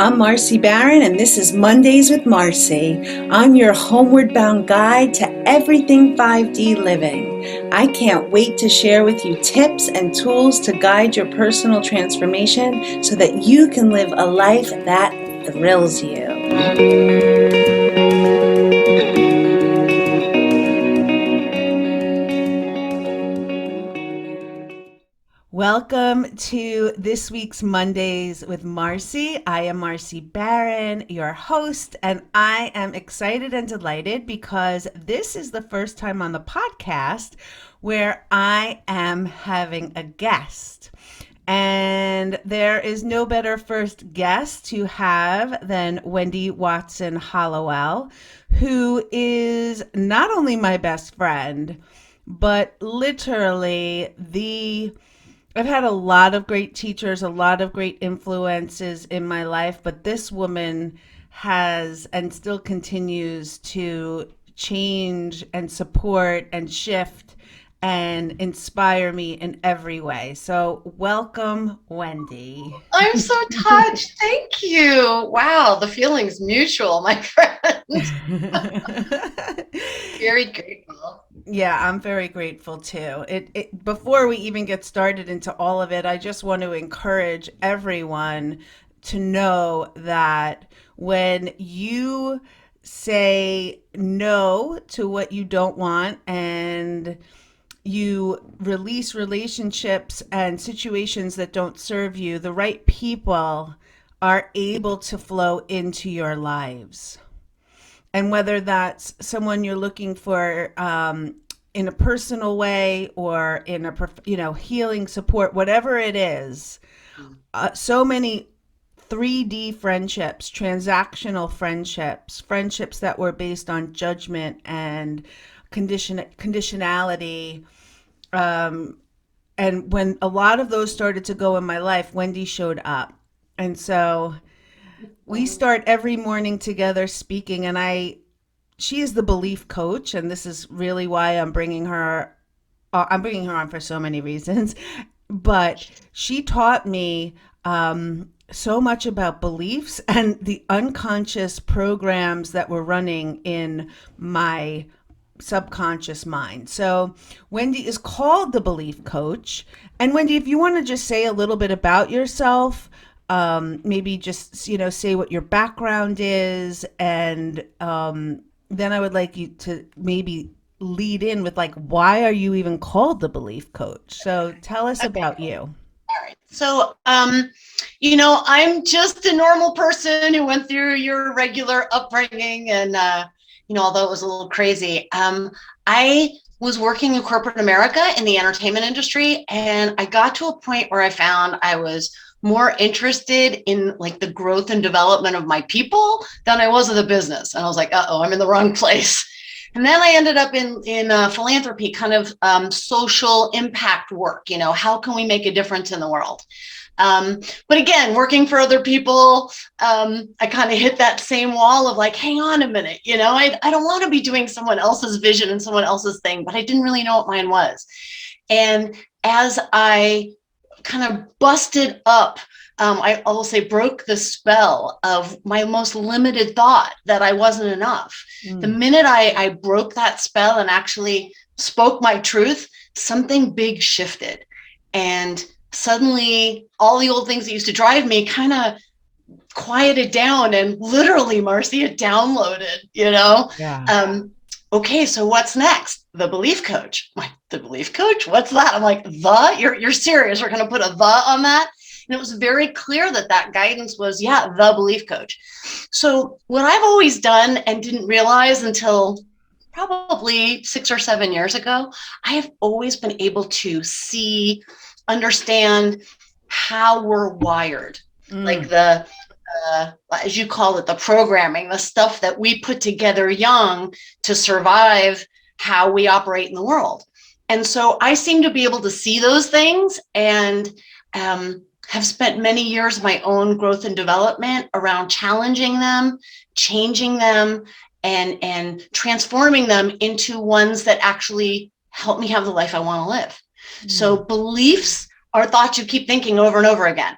I'm Marcy Barron, and this is Mondays with Marcy. I'm your homeward bound guide to everything 5D living. I can't wait to share with you tips and tools to guide your personal transformation so that you can live a life that thrills you. Welcome to this week's Mondays with Marcy. I am Marcy Barron, your host, and I am excited and delighted because this is the first time on the podcast where I am having a guest. And there is no better first guest to have than Wendy Watson-Hallowell, who is not only my best friend, but literally I've had a lot of great teachers, a lot of great influences in my life, but this woman has and still continues to change and support and shift and inspire me in every way. So welcome, Wendy. I'm so touched. Thank you. Wow, the feeling's mutual, my friend. Very grateful. Yeah, I'm very grateful too. Before we even get started into all of it, I just want to encourage everyone to know that when you say no to what you don't want and you release relationships and situations that don't serve you, the right people are able to flow into your lives. And whether that's someone you're looking for in a personal way or in a healing support, whatever it is, so many 3D friendships, transactional friendships that were based on judgment and conditionality. And when a lot of those started to go in my life, Wendy showed up. And so we start every morning together speaking, and she is the belief coach, and this is really why I'm bringing her on for so many reasons. But she taught me so much about beliefs and the unconscious programs that were running in my subconscious mind. So Wendy is called the belief coach. And Wendy, if you want to just say a little bit about yourself, maybe just, say what your background is. And then I would like you to maybe lead in with why are you even called the belief coach? So tell us about you. All right. So, I'm just a normal person who went through your regular upbringing and, although it was a little crazy, I was working in corporate America in the entertainment industry. And I got to a point where I found I was more interested in the growth and development of my people than I was of the business. And I was like, I'm in the wrong place. And then I ended up in philanthropy, kind of social impact work. How can we make a difference in the world? But again, working for other people, I kind of hit that same wall of hang on a minute, I don't want to be doing someone else's vision and someone else's thing, but I didn't really know what mine was. And as I kind of busted up, I will say broke the spell of my most limited thought that I wasn't enough. The minute I broke that spell and actually spoke my truth, something big shifted. And suddenly all the old things that used to drive me kind of quieted down, and literally, Marcy, it downloaded, Yeah. Okay, so what's next? The belief coach. I'm like, the belief coach? What's that? I'm like, you're serious? We're going to put a the on that? And it was very clear that guidance was, the belief coach. So what I've always done and didn't realize until probably 6 or 7 years ago, I have always been able to see, understand how we're wired, as you call it, the programming, the stuff that we put together young to survive how we operate in the world. And so I seem to be able to see those things, and have spent many years of my own growth and development around challenging them, changing them, and transforming them into ones that actually help me have the life I want to live. So beliefs are thoughts you keep thinking over and over again.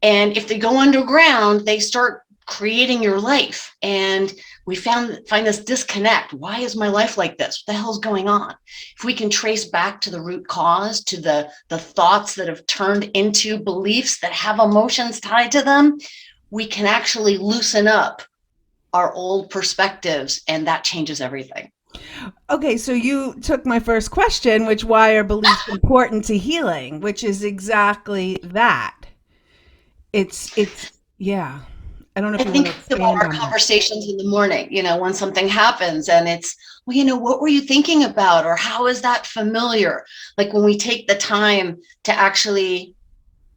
And if they go underground, they start creating your life. And we find this disconnect. Why is my life like this? What the hell's going on? If we can trace back to the root cause, to the thoughts that have turned into beliefs that have emotions tied to them, we can actually loosen up our old perspectives, and that changes everything. Okay, so you took my first question, which why are beliefs important to healing, which is exactly that. It's yeah. I don't know I if you want to think about expand our on that. conversations in the morning, when something happens and it's, well, what were you thinking about? Or how is that familiar? Like when we take the time to actually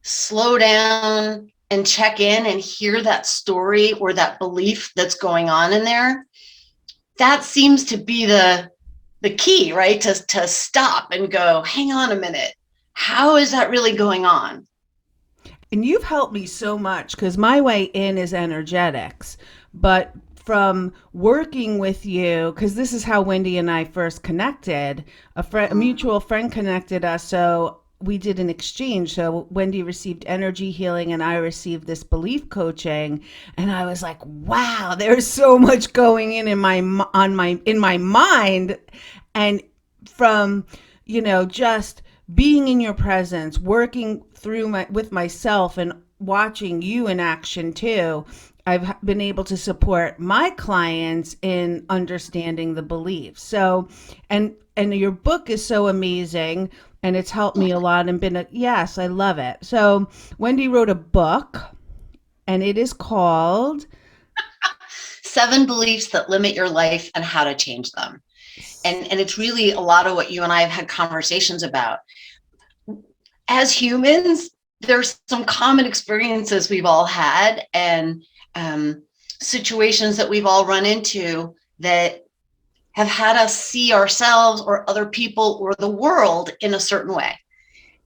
slow down and check in and hear that story or that belief that's going on in there, that seems to be the key, right? To stop and go, hang on a minute. How is that really going on? And you've helped me so much because my way in is energetics. But from working with you, because this is how Wendy and I first connected, a mutual friend connected us. So we did an exchange. So Wendy received energy healing and I received this belief coaching. And I was like, wow, there's so much going in my mind. And from, just being in your presence, working through with myself and watching you in action too, I've been able to support my clients in understanding the beliefs. So, and your book is so amazing and it's helped me a lot and yes, I love it. So, Wendy wrote a book and it is called 7 beliefs that limit your life and how to change them. And it's really a lot of what you and I have had conversations about. As humans, there's some common experiences we've all had and situations that we've all run into that have had us see ourselves or other people or the world in a certain way.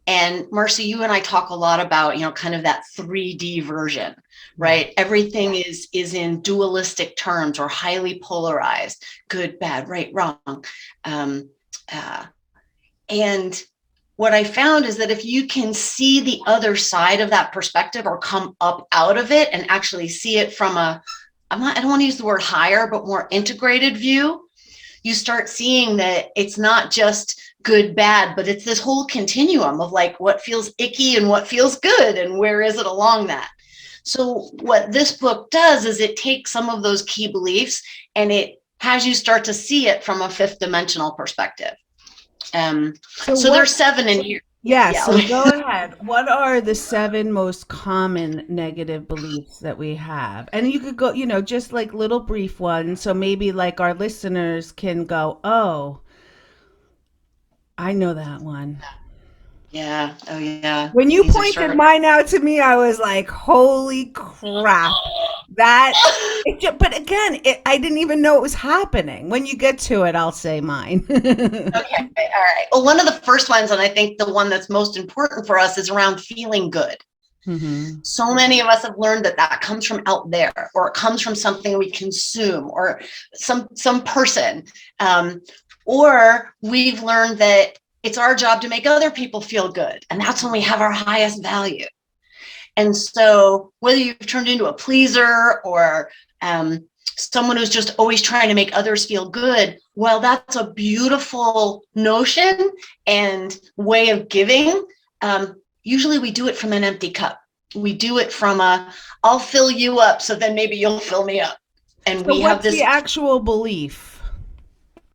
And Marcy, you and I talk a lot about, kind of that 3D version, right? Everything is in dualistic terms or highly polarized, good, bad, right, wrong. And what I found is that if you can see the other side of that perspective or come up out of it and actually see it from I don't want to use the word higher, but more integrated view, you start seeing that it's not just good, bad, but it's this whole continuum of like what feels icky and what feels good and where is it along that. So what this book does is it takes some of those key beliefs and it has you start to see it from a 5th dimensional perspective. So there's 7 in here. Yeah, so go ahead. What are the 7 most common negative beliefs that we have? And you could go, just like little brief ones. So maybe like our listeners can go, oh, I know that one. Yeah. Oh, yeah. When you These are pointed mine out to me, I was like, holy crap. But again, I didn't even know it was happening. When you get to it, I'll say mine. Okay. All right. Well, one of the first ones, and I think the one that's most important for us is around feeling good. Mm-hmm. So many of us have learned that comes from out there, or it comes from something we consume, or some person, or we've learned that it's our job to make other people feel good, and that's when we have our highest value. And so, whether you've turned into a pleaser or someone who's just always trying to make others feel good, well, that's a beautiful notion and way of giving. Usually we do it from an empty cup. We do it from I'll fill you up, so then maybe you'll fill me up. And So we have what's this. the actual belief?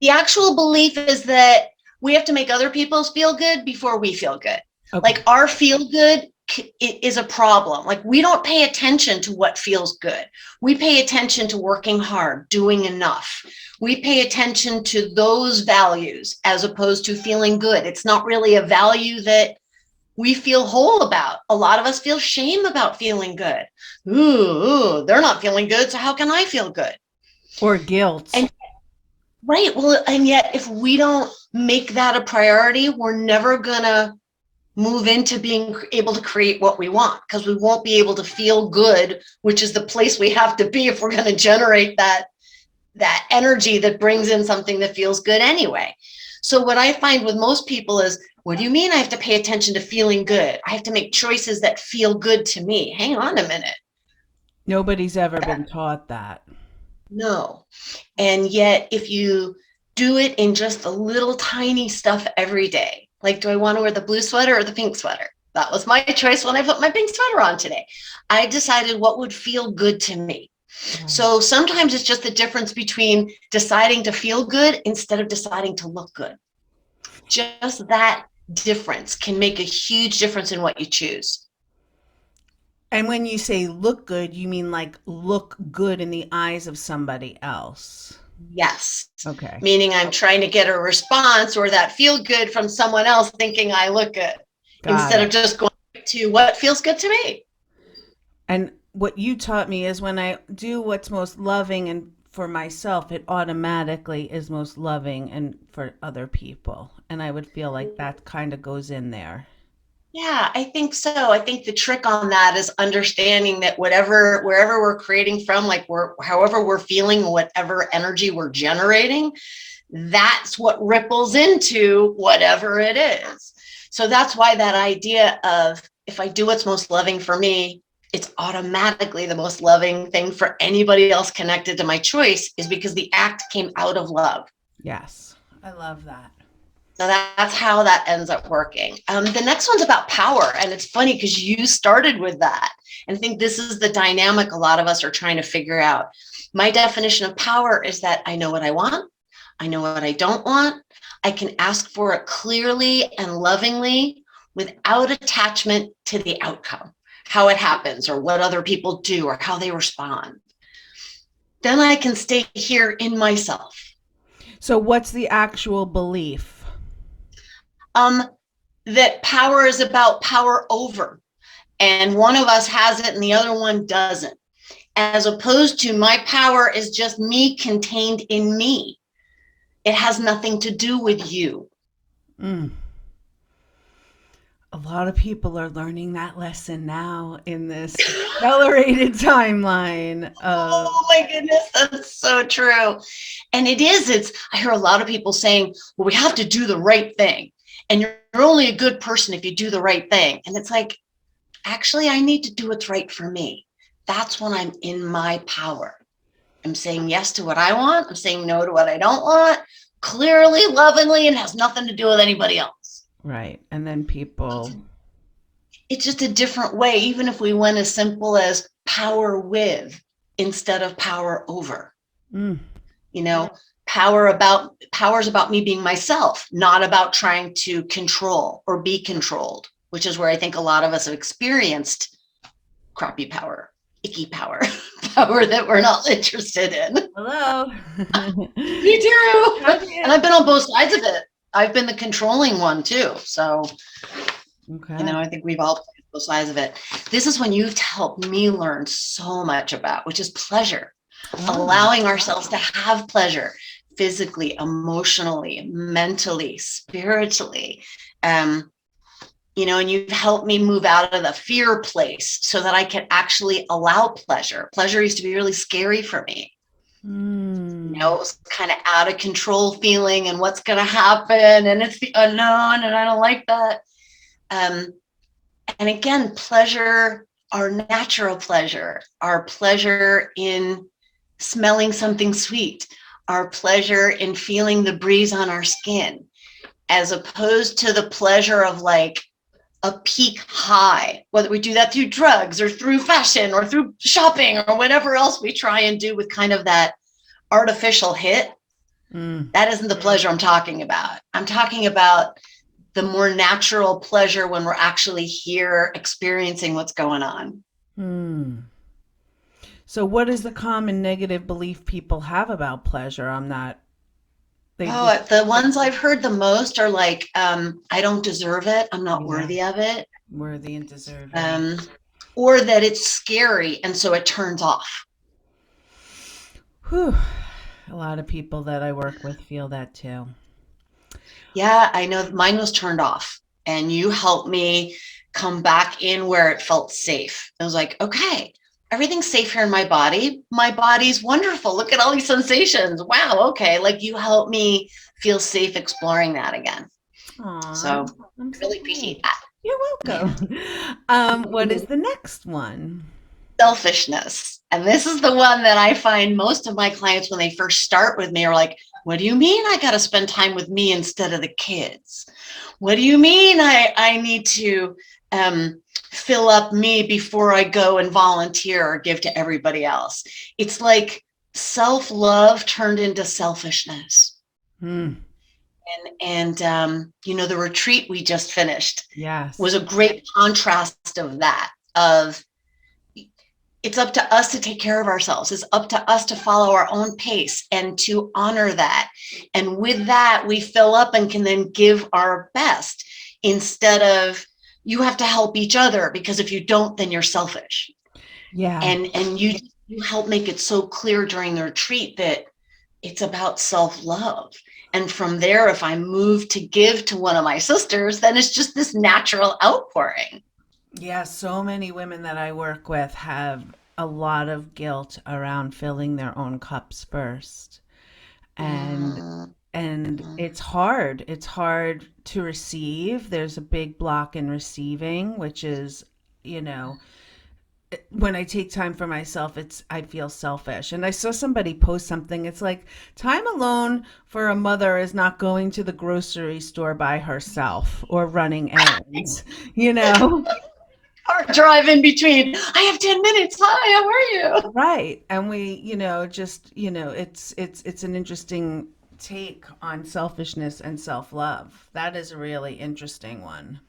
The actual belief is that we have to make other people feel good before we feel good. Okay. Like our feel good is a problem. Like we don't pay attention to what feels good. We pay attention to working hard, doing enough. We pay attention to those values as opposed to feeling good. It's not really a value that we feel whole about. A lot of us feel shame about feeling good. Ooh, they're not feeling good, so how can I feel good? Or guilt. Right. Well, and yet if we don't make that a priority, we're never gonna move into being able to create what we want, because we won't be able to feel good, which is the place we have to be if we're going to generate that energy that brings in something that feels good anyway. So what I find with most people is, what do you mean I have to pay attention to feeling good? I have to make choices that feel good to me. Hang on a minute. Nobody's ever been taught that. No. And yet, if you do it in just the little tiny stuff every day, like, do I want to wear the blue sweater or the pink sweater? That was my choice when I put my pink sweater on today. I decided what would feel good to me. Right. So sometimes it's just the difference between deciding to feel good instead of deciding to look good. Just that difference can make a huge difference in what you choose. And when you say look good, you mean like look good in the eyes of somebody else. Yes. Okay. Meaning I'm trying to get a response or that feel good from someone else thinking I look good Got instead of it. just going to what feels good to me. And what you taught me is when I do what's most loving and for myself, it automatically is most loving and for other people. And I would feel like that kind of goes in there. Yeah, I think so. I think the trick on that is understanding that wherever we're creating from, like however we're feeling, whatever energy we're generating, that's what ripples into whatever it is. So that's why that idea of, if I do what's most loving for me, it's automatically the most loving thing for anybody else connected to my choice, is because the act came out of love. Yes. I love that. So that's how that ends up working. The next one's about power. And it's funny because you started with that. And I think this is the dynamic a lot of us are trying to figure out. My definition of power is that I know what I want. I know what I don't want. I can ask for it clearly and lovingly without attachment to the outcome, how it happens or what other people do or how they respond. Then I can stay here in myself. So, what's the actual belief? Um, that power is about power over, and one of us has it and the other one doesn't, as opposed to my power is just me contained in me. It has nothing to do with you. Mm. A lot of people are learning that lesson now in this accelerated timeline of, Oh my goodness, that's so true. And I hear a lot of people saying, well, we have to do the right thing. And you're only a good person if you do the right thing. And it's like, actually, I need to do what's right for me. That's when I'm in my power. I'm saying yes to what I want. I'm saying no to what I don't want, clearly, lovingly, and has nothing to do with anybody else. right. And then people, It's just a different way, even if we went as simple as power with instead of power over. mm, You know, power is about me being myself, not about trying to control or be controlled, which is where I think a lot of us have experienced crappy power, icky power, power that we're not interested in. hello. Me too. Okay. And I've been on both sides of it. I've been the controlling one too. So, Okay. I think we've all played both sides of it. This is when you've helped me learn so much about, which is pleasure, Oh, allowing ourselves to have pleasure physically, emotionally, mentally, spiritually. Um, and you've helped me move out of the fear place so that I can actually allow pleasure. Pleasure used to be really scary for me. mm, It was kind of out of control feeling and what's going to happen. And it's the unknown. And I don't like that. Um, and again, pleasure, our natural pleasure, our pleasure in smelling something sweet, our pleasure in feeling the breeze on our skin, as opposed to the pleasure of like a peak high, whether we do that through drugs or through fashion or through shopping or whatever else we try and do with kind of that artificial hit. mm, That isn't the pleasure I'm talking about. I'm talking about the more natural pleasure when we're actually here experiencing what's going on. mm. So, what is the common negative belief people have about pleasure? I'm not, they just, Oh, the ones I've heard the most are like, I don't deserve it. I'm not yeah, worthy of it. worthy and deserving. Um, or that it's scary. And so it turns off. Whew. A lot of people that I work with feel that too. Yeah, I know mine was turned off. And you helped me come back in where it felt safe. I was like, okay, everything's safe here in my body. My body's wonderful. Look at all these sensations. Wow. Okay. Like you help me feel safe exploring that again. Aw, So I'm so really appreciate glad. that. You're Yeah. welcome. What is the next one? Selfishness. And this is the one that I find most of my clients when they first start with me are like, what do you mean I got to spend time with me instead of the kids? What do you mean I need to fill up me before I go and volunteer or give to everybody else? It's like self-love turned into selfishness. Hmm. And the retreat we just finished was Yes. a great contrast of that, of it's up to us to take care of ourselves. It's up to us to follow our own pace and to honor that. And with that, we fill up and can then give our best instead of you have to help each other, because if you don't, then you're selfish. Yeah. And you help make it so clear during the retreat that it's about self-love. And from there, if I move to give to one of my sisters, then it's just this natural outpouring. Yeah, so many women that I work with have a lot of guilt around filling their own cups first. And Mm-hmm. and it's hard. It's hard to receive. There's a big block in receiving, which is, you know, when I take time for myself, it's I feel selfish. And I saw somebody post something. It's like time alone for a mother is not going to the grocery store by herself or running errands, you know? Car drive in between. I have 10 minutes. Hi, how are you? Right. And we, it's an interesting take on selfishness and self-love. That is a really interesting one.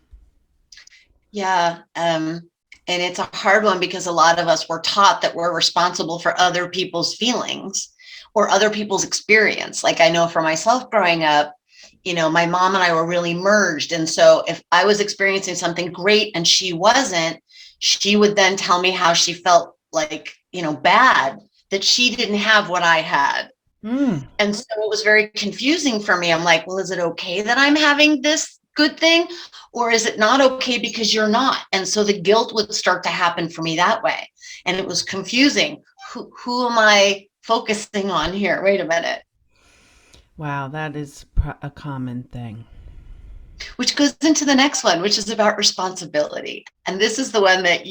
Yeah. And it's a hard one because a lot of us were taught that we're responsible for other people's feelings or other people's experience. Like I know for myself growing up, my mom and I were really merged. And so if I was experiencing something great and she wasn't, she would then tell me how she felt like, bad that she didn't have what I had. Mm. And so it was very confusing for me. I'm like, well, is it okay that I'm having this good thing? Or is it not okay because you're not? And so the guilt would start to happen for me that way. And it was confusing. Who am I focusing on here? Wait a minute. Wow, that is a common thing. Which goes into the next one, which is about responsibility. And this is the one that,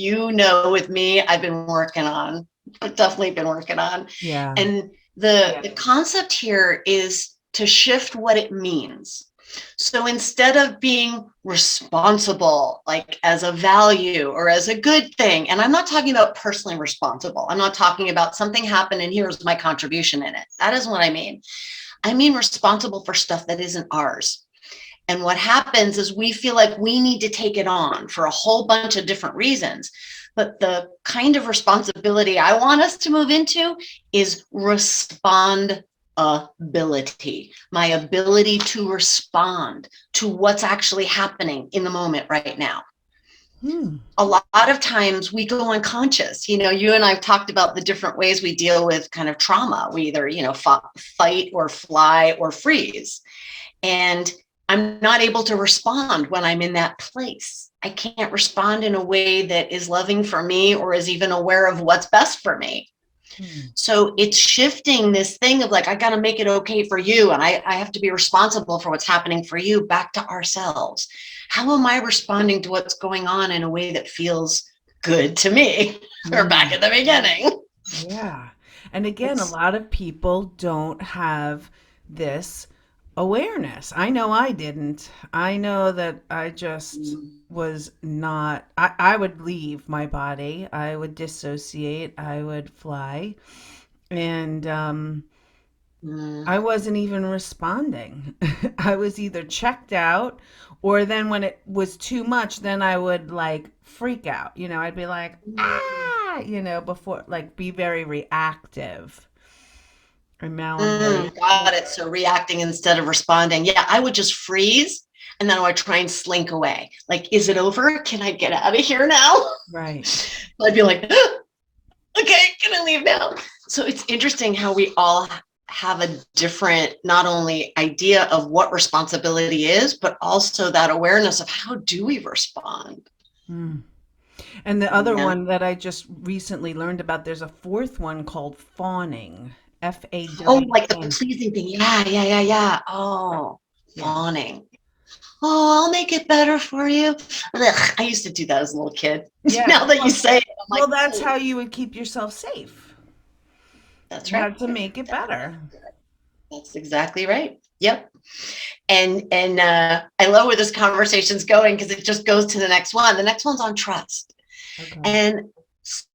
with me, I've been working on, I've definitely been working on. Yeah. And the concept here is to shift what it means. So instead of being responsible, like as a value or as a good thing, and I'm not talking about personally responsible. I'm not talking about something happened and here's my contribution in it. That isn't what I mean. I mean responsible for stuff that isn't ours. And what happens is we feel like we need to take it on for a whole bunch of different reasons. But the kind of responsibility I want us to move into is respondability, my ability to respond to what's actually happening in the moment right now. Hmm. A lot of times we go unconscious. You and I've talked about the different ways we deal with kind of trauma. We either, fight or fly or freeze. And I'm not able to respond when I'm in that place. I can't respond in a way that is loving for me or is even aware of what's best for me. Hmm. So it's shifting this thing of like, I got to make it okay for you. And I have to be responsible for what's happening for you, back to ourselves. How am I responding to what's going on in a way that feels good to me? We're back Hmm. at the beginning. Yeah. And again, a It's lot of people don't have this awareness. I know I didn't. I know that I just was not, I would leave my body. I would dissociate. I would fly. And mm, I wasn't even responding. I was either checked out or then when it was too much, then I would like freak out. I'd be like, ah, before like be very reactive. And now I'm like, got it. So reacting instead of responding. Yeah, I would just freeze and then I would try and slink away. Like, is it over? Can I get out of here now? right. I'd be like, okay, can I leave now? So it's interesting how we all have a different, not only idea of what responsibility is, but also that awareness of how do we respond? Hmm. And the other Yeah. one that I just recently learned about, there's a fourth one called fawning. Oh, like the FAWN. pleasing thing. Yeah, yeah, yeah, yeah. Oh, Yeah. fawning. Oh, I'll make it better for you. Ugh, I used to do that as a little kid. Yeah. Now that you Well, say it, I'm like, well, that's oh, how you would keep yourself safe. that's How right. to make it better. That's exactly right. Yep. And I love where this conversation's going because it just goes to the next one. The next one's on trust. Okay. And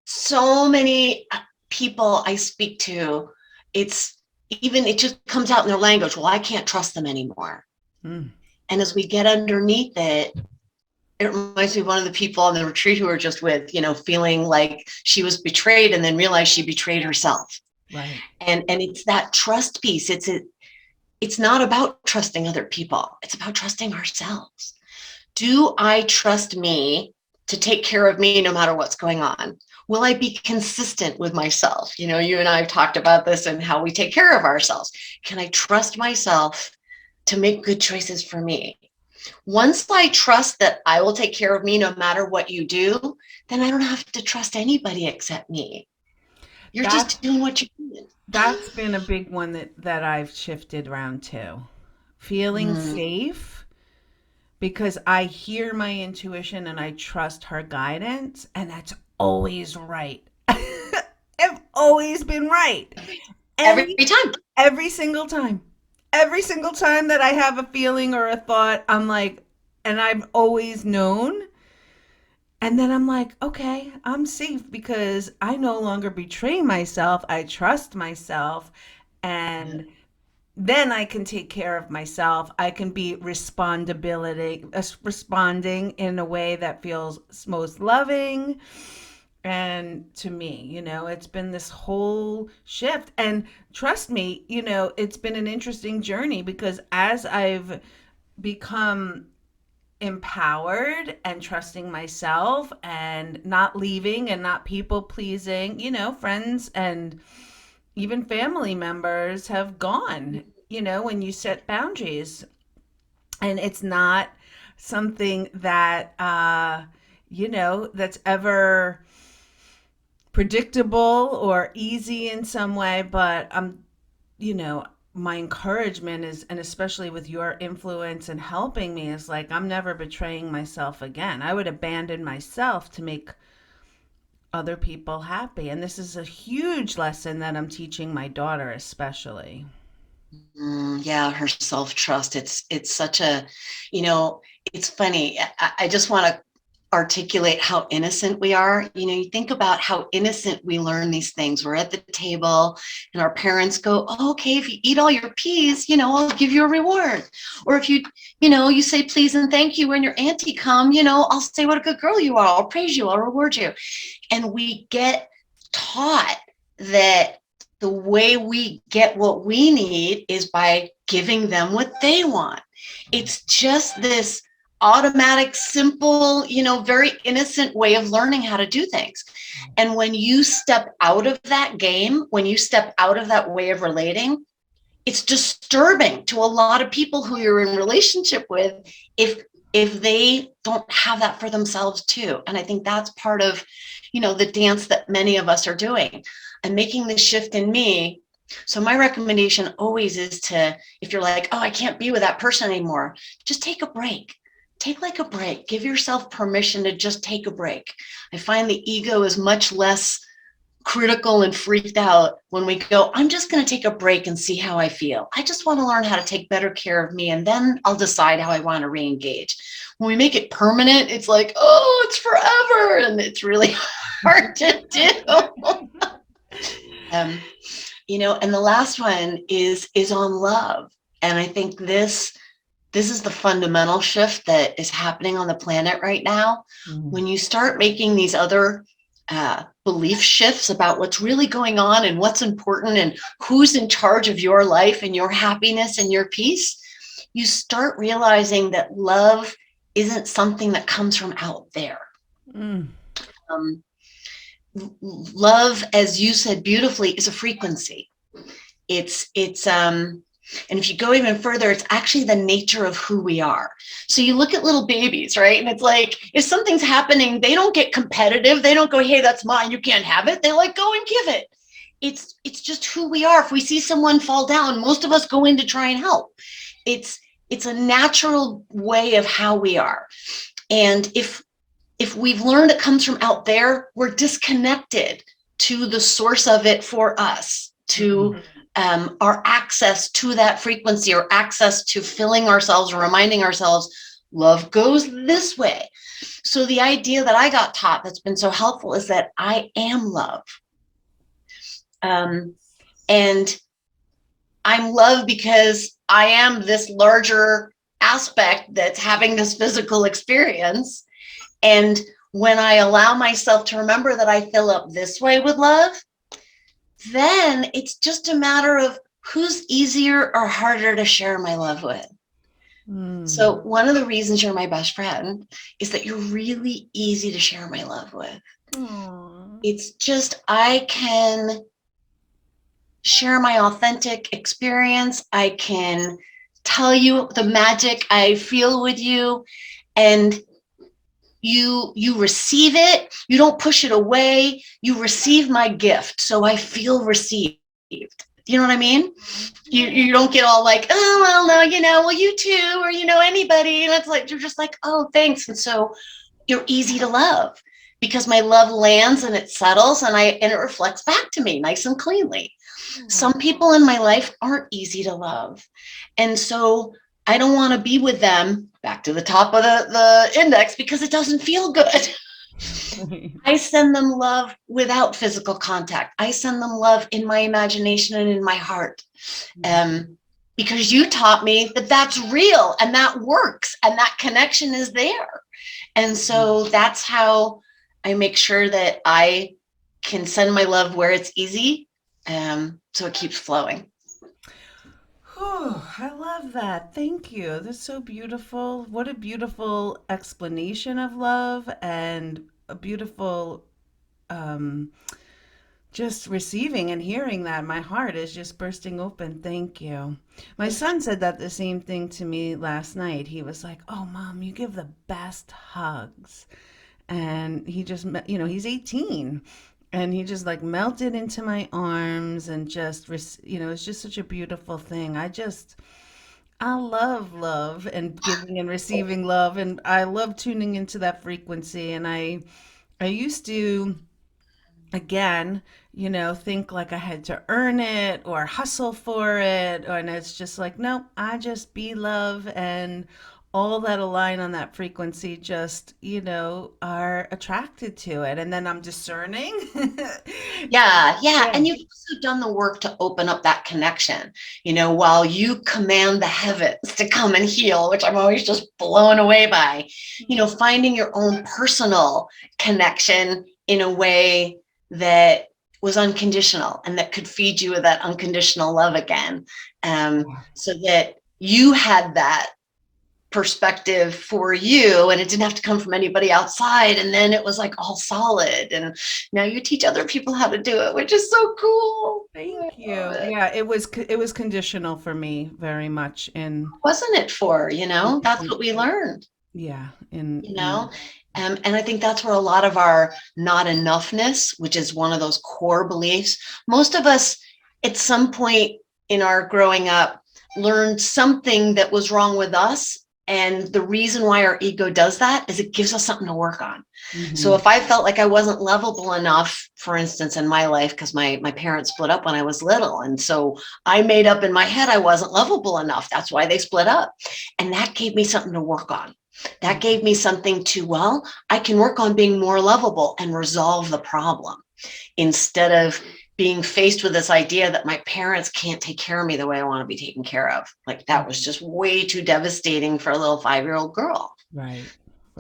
so many people I speak to, it's even it just comes out in their language. Well, I can't trust them anymore. Mm. And as we get underneath it, it reminds me of one of the people on the retreat who we were just with, feeling like she was betrayed and then realized she betrayed herself. Right. And it's that trust piece. It's not about trusting other people. It's about trusting ourselves. Do I trust me to take care of me no matter what's going on? Will I be consistent with myself? You and I have talked about this and how we take care of ourselves. Can I trust myself to make good choices for me? Once I trust that I will take care of me no matter what you do, then I don't have to trust anybody except me. You're That just doing what you're doing. that's been a big one that I've shifted around too. Feeling Mm, safe because I hear my intuition and I trust her guidance, and that's always right. I've always been right. every Any time. every single time. Every single time that I have a feeling or a thought, I'm like, and I've always known. And then I'm like, okay, I'm safe because I no longer betray myself. I trust myself. And then I can take care of myself. I can be responding in a way that feels most loving. And to me, it's been this whole shift. And trust me, it's been an interesting journey because as I've become empowered and trusting myself and not leaving and not people pleasing, friends and even family members have gone, when you set boundaries. And it's not something that, that's ever predictable or easy in some way, but you know, my encouragement is, and especially with your influence and helping me, is like, I'm never betraying myself again. I would abandon myself to make other people happy. And this is a huge lesson that I'm teaching my daughter, especially. Yeah, her self-trust. It's such a, you know, it's funny. I just want to articulate how innocent we are. You think about how innocent we learn these things. We're at the table and our parents go, oh, okay, if you eat all your peas, I'll give you a reward. Or if you say please and thank you when your auntie come, I'll say what a good girl you are. I'll praise you. I'll reward you. And we get taught that the way we get what we need is by giving them what they want. It's just this automatic, simple, very innocent way of learning how to do things. And when you step out of that game, when you step out of that way of relating, it's disturbing to a lot of people who you're in relationship with if they don't have that for themselves too. And I think that's part of the dance that many of us are doing. I'm making this shift in me. So my recommendation always is to, if you're like, oh, I can't be with that person anymore, just take a break. Take like a break. Give yourself permission to just take a break. I find the ego is much less critical and freaked out when we go, I'm just going to take a break and see how I feel. I just want to learn how to take better care of me, and then I'll decide how I want to re-engage. When we make it permanent, it's like, oh, it's forever. And it's really hard to do. um, and the last one is on love. And I think this is the fundamental shift that is happening on the planet right now. Mm. When you start making these other belief shifts about what's really going on and what's important and who's in charge of your life and your happiness and your peace, you start realizing that love isn't something that comes from out there. Mm. Um, Love, as you said beautifully, is a frequency. It's And if you go even further, it's actually the nature of who we are. So you look at little babies, right? And it's like, if something's happening, they don't get competitive. They don't go, hey, that's mine, you can't have it. They like, go and give it. It's just who we are. If we see someone fall down, most of us go in to try and help. It's a natural way of how we are. And if we've learned it comes from out there, we're disconnected to the source of it for us, to our access to that frequency, or access to filling ourselves or reminding ourselves love goes this way. So the idea that I got taught that's been so helpful is that I am love. And I'm love because I am this larger aspect that's having this physical experience. And when I allow myself to remember that I fill up this way with love, then it's just a matter of who's easier or harder to share my love with. So one of the reasons you're my best friend is that you're really easy to share my love with. It's just, I can share my authentic experience. I can tell you the magic I feel with you, and you receive it. You don't push it away. You receive my gift. So I feel received. You know what I mean? You don't get all like, oh, well, no, well, you too, or, anybody. And it's like, you're just like, oh, thanks. And so you're easy to love because my love lands and it settles and it reflects back to me nice and cleanly. Some people in my life aren't easy to love. And so I don't want to be with them, back to the top of the index, because it doesn't feel good. I send them love without physical contact. I send them love in my imagination and in my heart. Because you taught me that that's real and that works and that connection is there. And so that's how I make sure that I can send my love where it's easy. So it keeps flowing. Oh, I love that. Thank you. That's so beautiful. What a beautiful explanation of love, and a beautiful um, just receiving and hearing that. My heart is just bursting open. Thank you. My son said that the same thing to me last night. He was like, "Oh, Mom, you give the best hugs." And he just, he's 18, and he just like melted into my arms and just, it's just such a beautiful thing. I love love and giving and receiving love, and I love tuning into that frequency. And I used to, again, think like I had to earn it or hustle for it, and it's just like, no, I just be love, and all that align on that frequency just, are attracted to it. And then I'm discerning. Yeah. Yeah. And you've also done the work to open up that connection, while you command the heavens to come and heal, which I'm always just blown away by, finding your own personal connection in a way that was unconditional and that could feed you with that unconditional love again. So that you had that perspective for you and it didn't have to come from anybody outside, and then it was like all solid, and now you teach other people how to do it, which is so cool. Thank you. Yeah, it was conditional for me very much in Wasn't it for, that's what we learned, yeah, you know and I think that's where a lot of our not enoughness, which is one of those core beliefs, most of us at some point in our growing up learned something that was wrong with us. And the reason why our ego does that is it gives us something to work on. So if I felt like I wasn't lovable enough, for instance, in my life, because my parents split up when I was little. And so I made up in my head I wasn't lovable enough. That's why they split up. And that gave me something to work on. That gave me something to, well, I can work on being more lovable and resolve the problem, instead of being faced with this idea that my parents can't take care of me the way I want to be taken care of. Like, that was just way too devastating for a little 5-year-old girl. Right.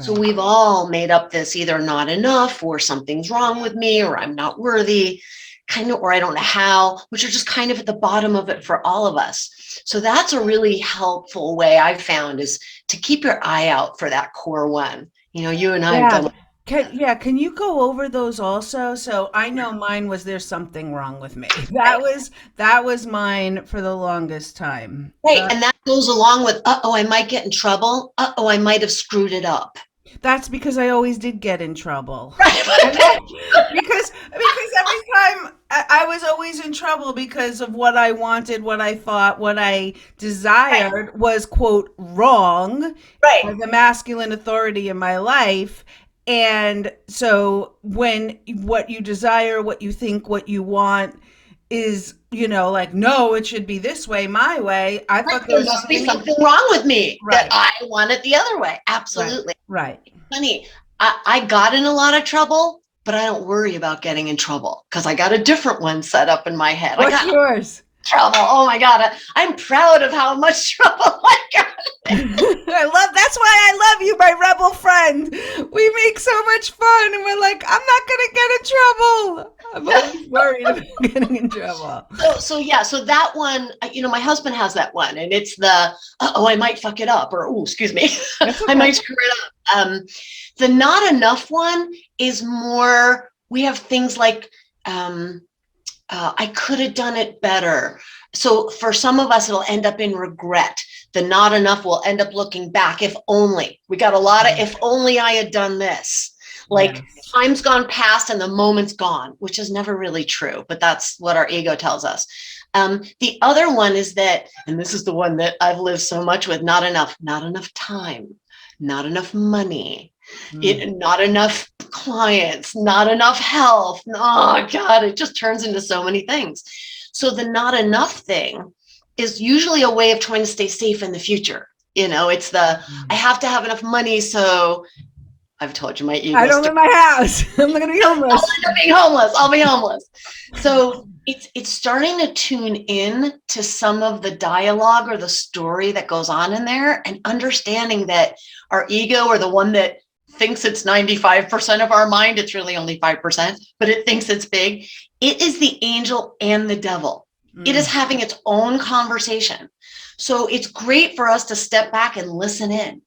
So we've all made up this either not enough, or something's wrong with me, or I'm not worthy, kind of, or I don't know how, which are just kind of at the bottom of it for all of us. So that's a really helpful way I've found, is to keep your eye out for that core one. You and I have Yeah. done. Can you go over those also? So I know mine was there's something wrong with me. Right. That was mine for the longest time. Right. And that goes along with, oh, I might get in trouble. Oh, I might have screwed it up. That's because I always did get in trouble. And Right. then, because every time I was always in trouble because of what I wanted, what I thought, what I Right. desired was quote wrong Right. as a masculine authority in my life. And so when what you desire, what you think, what you want is, like, no, it should be this way, my way. I Right. thought there There was must be something something wrong with me that right, I want it the other way. right, Absolutely. right. Funny. I got in a lot of trouble, but I don't worry about getting in trouble because I got a different one set up in my head. I What's got yours? trouble. Oh my God. I'm proud of how much trouble I got. That's why I love you, my rebel friend. We make so much fun and we're like, I'm not gonna get in trouble. I'm always worried about getting in trouble. So yeah, so that one, my husband has that one, and it's the I might fuck it up, or oh, excuse me, That's I okay. might screw it up. The not enough one is more. We have things like I could have done it better. So for some of us, it'll end up in regret. The not enough will end up looking back. If only we got a lot of if only I had done this. Like Yes. time's gone past and the moment's gone, which is never really true, but that's what our ego tells us. The other one is that, and this is the one that I've lived so much with, not enough time, not enough money, Mm. not enough clients, not enough health. Oh God, it just turns into so many things. So the not enough thing is usually a way of trying to stay safe in the future. It's the I have to have enough money, so I've told you my I ego don't stick. leave my house. I'm gonna be I'll homeless. end up being homeless. I'll be homeless. So it's starting to tune in to some of the dialogue or the story that goes on in there, and understanding that our ego, or the one that thinks it's 95% of our mind, it's really only 5%, but it thinks it's big. It is the angel and the devil. It is Mm. having its own conversation. So it's great for us to step back and listen in.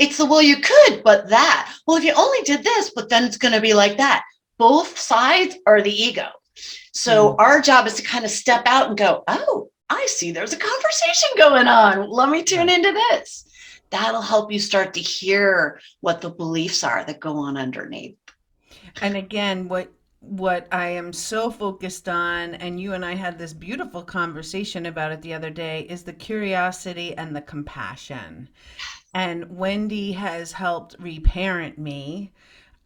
It's the, well, you could, but that. Well, if you only did this, but then it's going to be like that. Both sides are the ego. So Mm. our job is to kind of step out and go, oh, I see there's a conversation going on. Let me tune into this. That'll help you start to hear what the beliefs are that go on underneath. And again, what I am so focused on, and you and I had this beautiful conversation about it the other day, is the curiosity and the compassion. And Wendy has helped reparent me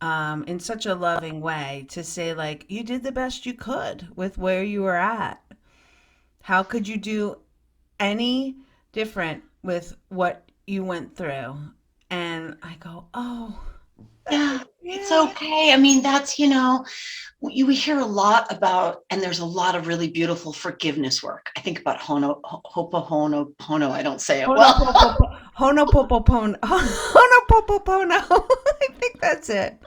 in such a loving way to say, like, you did the best you could with where you were at. How could you do any different with what you went through? And I go, oh, Yeah, it's yeah. okay. I mean, that's, we hear a lot about, and there's a lot of really beautiful forgiveness work. I think about Ho'oponopono. I don't say it well. Honopopopono. Honopopopono. I think that's it.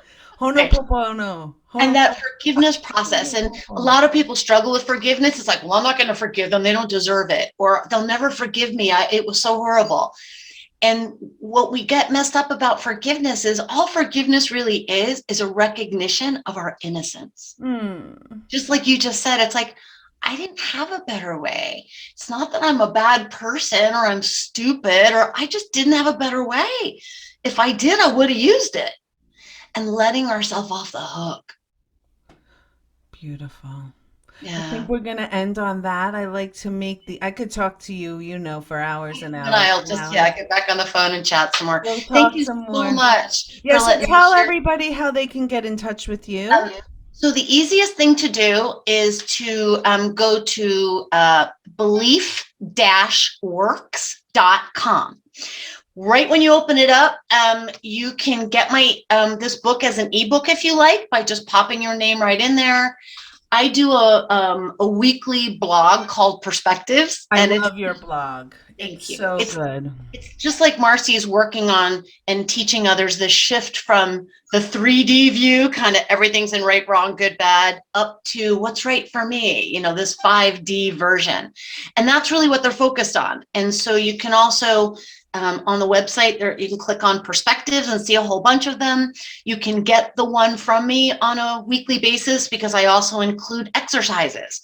Right. Honopopono. And that forgiveness process. And a lot of people struggle with forgiveness. It's like, well, I'm not going to forgive them. They don't deserve it. Or they'll never forgive me. It was so horrible. And what we get messed up about forgiveness is all forgiveness really is a recognition of our innocence. Mm. Just like you just said, it's like, I didn't have a better way. It's not that I'm a bad person or I'm stupid, or I just didn't have a better way. If I did, I would have used it. And letting ourselves off the hook. Beautiful. I think Yeah. we're going to end on that. I like to make I could talk to you, for hours and And hours I'll and just, hours. get back on the phone and chat some more. We'll Thank talk you some so more. much for Yes, letting me tell share. everybody how they can get in touch with you. So the easiest thing to do is to go to belief-works.com. Right when you open it up, you can get my this book as an ebook if you like, by just popping your name right in there. I do a weekly blog called Perspectives, I and it's love your blog. thank It's you. so good. It's just like Marcy is working on and teaching others this shift from the 3D view, kind of everything's in right, wrong, good, bad, up to what's right for me, this 5D version. And that's really what they're focused on. And so you can also on the website. There, you can click on perspectives and see a whole bunch of them. You can get the one from me on a weekly basis because I also include exercises.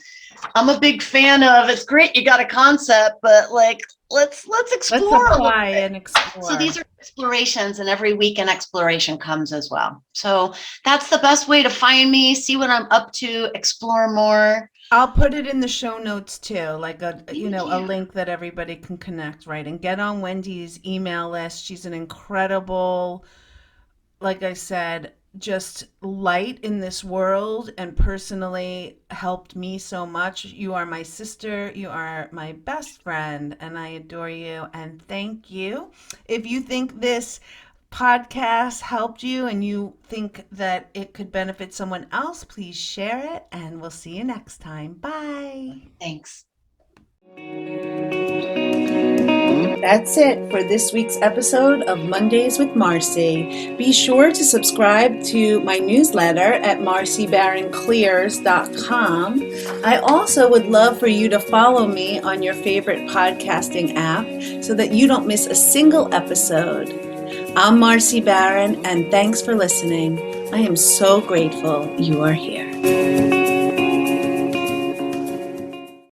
I'm a big fan of, it's great you got a concept, but like let's explore Let's a little apply bit. and explore. So these are explorations, and every week an exploration comes as well. So that's the best way to find me, see what I'm up to, explore more. I'll put it in the show notes too, like Thank a you. link that everybody can connect, right? And get on Wendy's email list. She's an incredible, like I said, just light in this world and personally helped me so much. You are my sister. You are my best friend, and I adore you. And thank you. If you think this podcast helped you and you think that it could benefit someone else, please share it. And we'll see you next time. Bye. Thanks. That's it for this week's episode of Mondays with Marcy. Be sure to subscribe to my newsletter at marcybaronclears.com. I also would love for you to follow me on your favorite podcasting app so that you don't miss a single episode. I'm Marcy Barron, and thanks for listening. I am so grateful you are here.